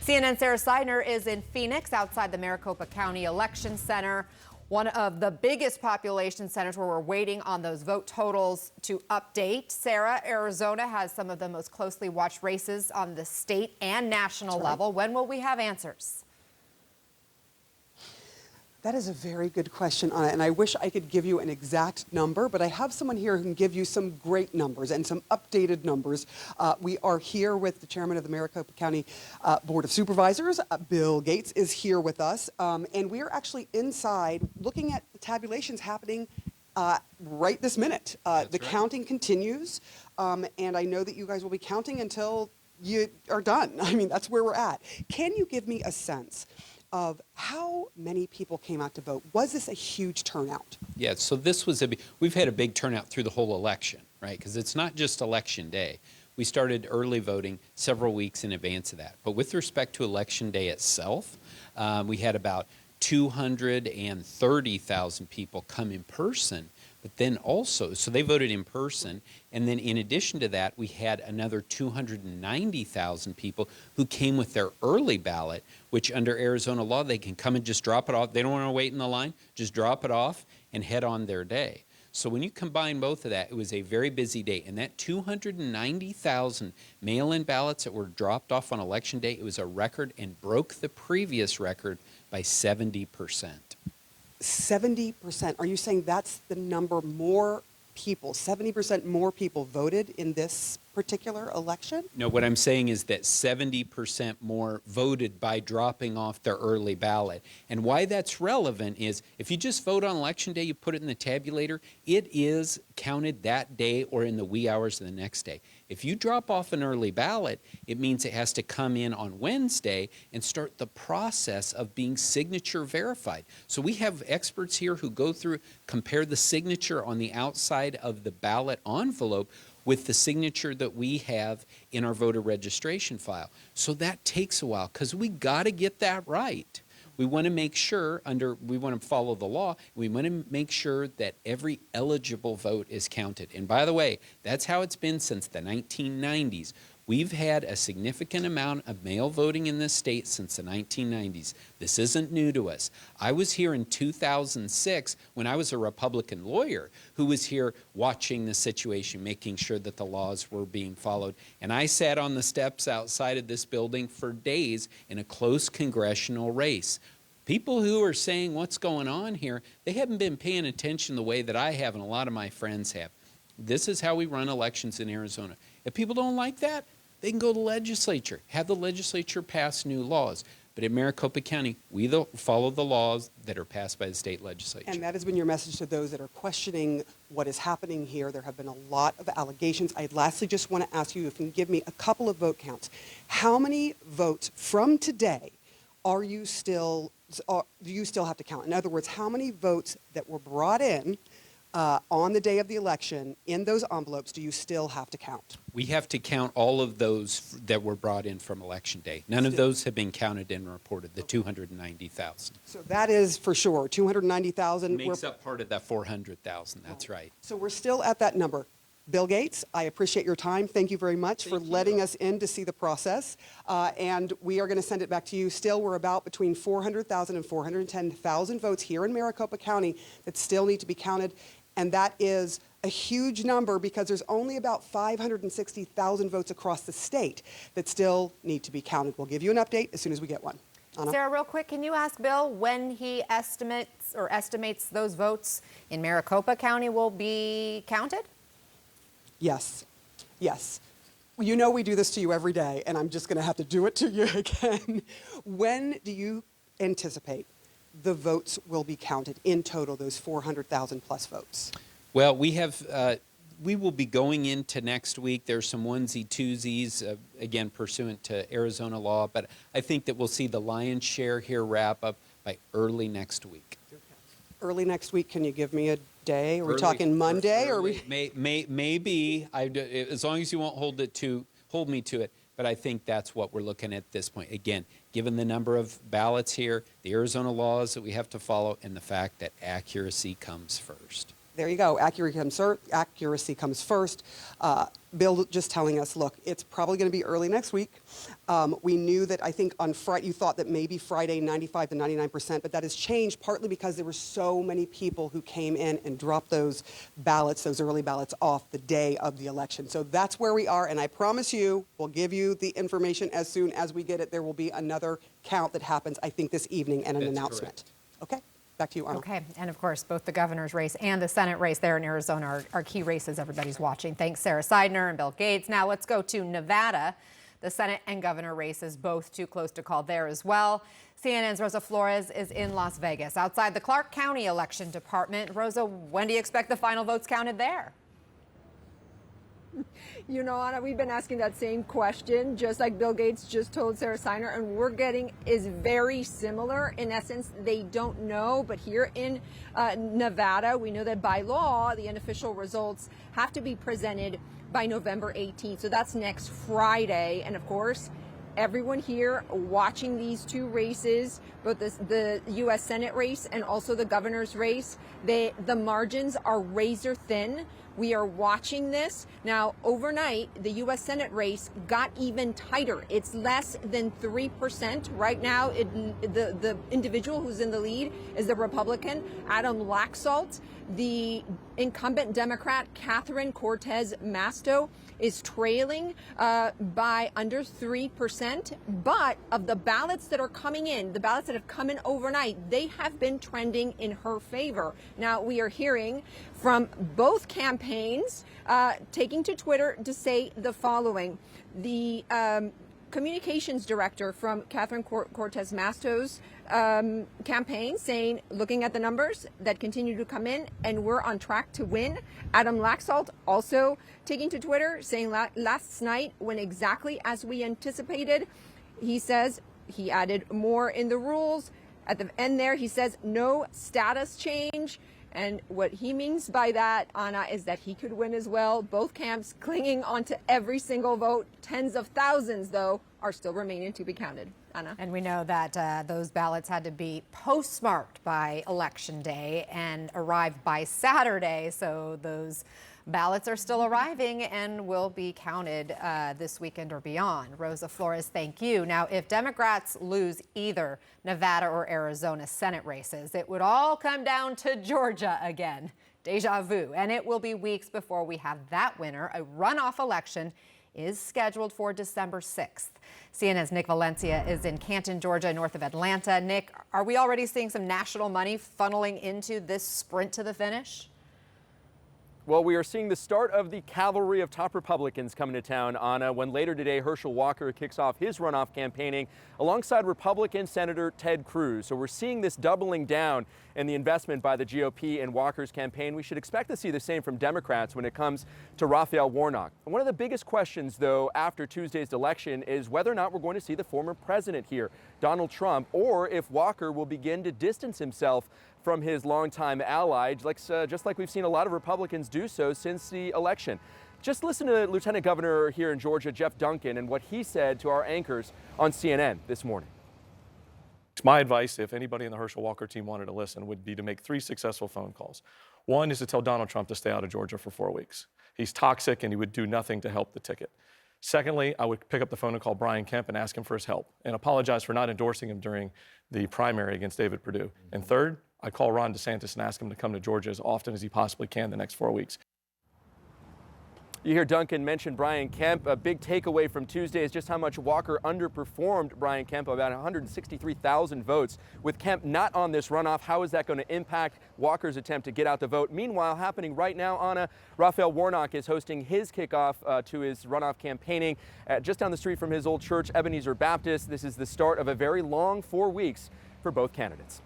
CNN's Sarah Seidner is in Phoenix outside the Maricopa County Election Center, one of the biggest population centers where we're waiting on those vote totals to update. Sarah, Arizona has some of the most closely watched races on the state and national level. When will we have answers? That is a very good question, Anna, and I wish I could give you an exact number, but I have someone here who can give you some great numbers and some updated numbers. We are here with the chairman of the Maricopa County Board of Supervisors. Bill Gates is here with us, and we are actually inside looking at the tabulations happening right this minute. The counting continues, and I know that you guys will be counting until you are done. I mean, that's where we're at. Can you give me a sense of how many people came out to vote? Was this a huge turnout? Yeah, so this was we've had a big turnout through the whole election, right? Because it's not just election day. We started early voting several weeks in advance of that. But with respect to election day itself, we had about 230,000 people come in person. But then also, so they voted in person, and then in addition to that, we had another 290,000 people who came with their early ballot, which under Arizona law, they can come and just drop it off. They don't want to wait in the line, just drop it off and head on their day. So when you combine both of that, it was a very busy day. And that 290,000 mail-in ballots that were dropped off on election day, it was a record and broke the previous record by 70%. 70%. Are you saying that's the number more people, 70% more people voted in this particular election? No, what I'm saying is that 70% more voted by dropping off their early ballot. And why that's relevant is if you just vote on election day, you put it in the tabulator, it is counted that day or in the wee hours of the next day. If you drop off an early ballot, it means it has to come in on Wednesday and start the process of being signature verified. So we have experts here who go through, compare the signature on the outside of the ballot envelope with the signature that we have in our voter registration file. So that takes a while because we got to get that right. We want to make sure we want to follow the law. We want to make sure that every eligible vote is counted. And by the way, that's how it's been since the 1990s. We've had a significant amount of mail voting in this state since the 1990s. This isn't new to us. I was here in 2006 when I was a Republican lawyer who was here watching the situation, making sure that the laws were being followed. And I sat on the steps outside of this building for days in a close congressional race. People who are saying what's going on here, they haven't been paying attention the way that I have and a lot of my friends have. This is how we run elections in Arizona. If people don't like that, they can go to the legislature, have the legislature pass new laws. But in Maricopa County, we follow the laws that are passed by the state legislature. And that has been your message to those that are questioning what is happening here. There have been a lot of allegations. I lastly just want to ask you if you can give me a couple of vote counts. How many votes from today do you still have to count? In other words, how many votes that were brought in on the day of the election in those envelopes do you still have to count? We have to count all of those that were brought in from Election Day. None of those have been counted and reported, the 290,000. So that is for sure, 290,000. Makes up part of that 400,000, that's right. So we're still at that number. Bill Gates, I appreciate your time. Thank you very much for letting us in to see the process. And we are going to send it back to you. Still, we're about between 400,000 and 410,000 votes here in Maricopa County that still need to be counted. And that is a huge number because there's only about 560,000 votes across the state that still need to be counted. We'll give you an update as soon as we get one. Anna? Sarah, real quick, can you ask Bill when he estimates those votes in Maricopa County will be counted? Yes. Yes. You know we do this to you every day, and I'm just going to have to do it to you again. When do you anticipate the votes will be counted in total, those 400,000 plus votes? Well, we will be going into next week. There's some onesie-twosies, again, pursuant to Arizona law, but I think that we'll see the lion's share here wrap up by early next week. Early next week, can you give me a day? Are we talking Monday? Or we? Maybe, as long as you won't hold me to it. But I think that's what we're looking at this point. Again, given the number of ballots here, the Arizona laws that we have to follow, and the fact that accuracy comes first. There you go. Accuracy comes first. Bill just telling us, look, it's probably going to be early next week. We knew that, I think on Friday, you thought that maybe Friday 95 to 99%, but that has changed partly because there were so many people who came in and dropped those ballots, those early ballots off the day of the election. So that's where we are, and I promise you, we'll give you the information as soon as we get it. There will be another count that happens, I think, this evening and an That's announcement. correct. Okay? Back to you, Arnold. Okay, and of course, both the governor's race and the Senate race there in Arizona are key races everybody's watching. Thanks, Sarah Seidner and Bill Gates. Now let's go to Nevada. The Senate and governor races both too close to call there as well. CNN's Rosa Flores is in Las Vegas, outside the Clark County Election Department. Rosa, when do you expect the final votes counted there? You know, Anna, we've been asking that same question, just like Bill Gates just told Sarah Seidner, and we're getting is very similar. In essence, they don't know, but here in Nevada, we know that by law, the unofficial results have to be presented by November 18th. So that's next Friday. And of course, everyone here watching these two races, both the U.S. Senate race and also the governor's race, the margins are razor thin. We are watching this. Now, overnight, the U.S. Senate race got even tighter. It's less than 3%. Right now, the individual who's in the lead is the Republican, Adam Laxalt. The incumbent Democrat, Catherine Cortez Masto, is trailing by under 3%. But of the ballots that are coming in, the ballots that have come in overnight, they have been trending in her favor. Now, we are hearing from both campaigns taking to Twitter to say the following. The communications director from Catherine Cortez Masto's campaign saying, looking at the numbers that continue to come in, and we're on track to win. Adam Laxalt also taking to Twitter saying last night, when exactly as we anticipated, he says he added more in the rules. At the end there, he says no status change. And what he means by that, Anna, is that he could win as well. Both camps clinging onto every single vote. Tens of thousands, though, are still remaining to be counted. Anna. And we know that those ballots had to be postmarked by Election Day and arrived by Saturday. So those ballots are still arriving and will be counted this weekend or beyond. Rosa Flores, thank you. Now, if Democrats lose either Nevada or Arizona Senate races, it would all come down to Georgia again. Deja vu. And it will be weeks before we have that winner. A runoff election is scheduled for December 6th. CNN's Nick Valencia is in Canton, Georgia, north of Atlanta. Nick, are we already seeing some national money funneling into this sprint to the finish? Well, we are seeing the start of the cavalry of top Republicans coming to town, Anna, when later today Herschel Walker kicks off his runoff campaigning alongside Republican Senator Ted Cruz. So we're seeing this doubling down in the investment by the GOP in Walker's campaign. We should expect to see the same from Democrats when it comes to Raphael Warnock. One of the biggest questions, though, after Tuesday's election is whether or not we're going to see the former president here, Donald Trump, or if Walker will begin to distance himself from his longtime ally, just like we've seen a lot of Republicans do so since the election. Just listen to Lieutenant Governor here in Georgia, Jeff Duncan, and what he said to our anchors on CNN this morning. My advice, if anybody in the Herschel Walker team wanted to listen, would be to make 3 successful phone calls. One is to tell Donald Trump to stay out of Georgia for 4 weeks. He's toxic and he would do nothing to help the ticket. Secondly, I would pick up the phone and call Brian Kemp and ask him for his help and apologize for not endorsing him during the primary against David Perdue. And third, I'd call Ron DeSantis and ask him to come to Georgia as often as he possibly can the next 4 weeks. You hear Duncan mention Brian Kemp. A big takeaway from Tuesday is just how much Walker underperformed Brian Kemp, about 163,000 votes. With Kemp not on this runoff, how is that going to impact Walker's attempt to get out the vote? Meanwhile, happening right now, Anna, Raphael Warnock is hosting his kickoff to his runoff campaigning just down the street from his old church, Ebenezer Baptist. This is the start of a very long 4 weeks for both candidates.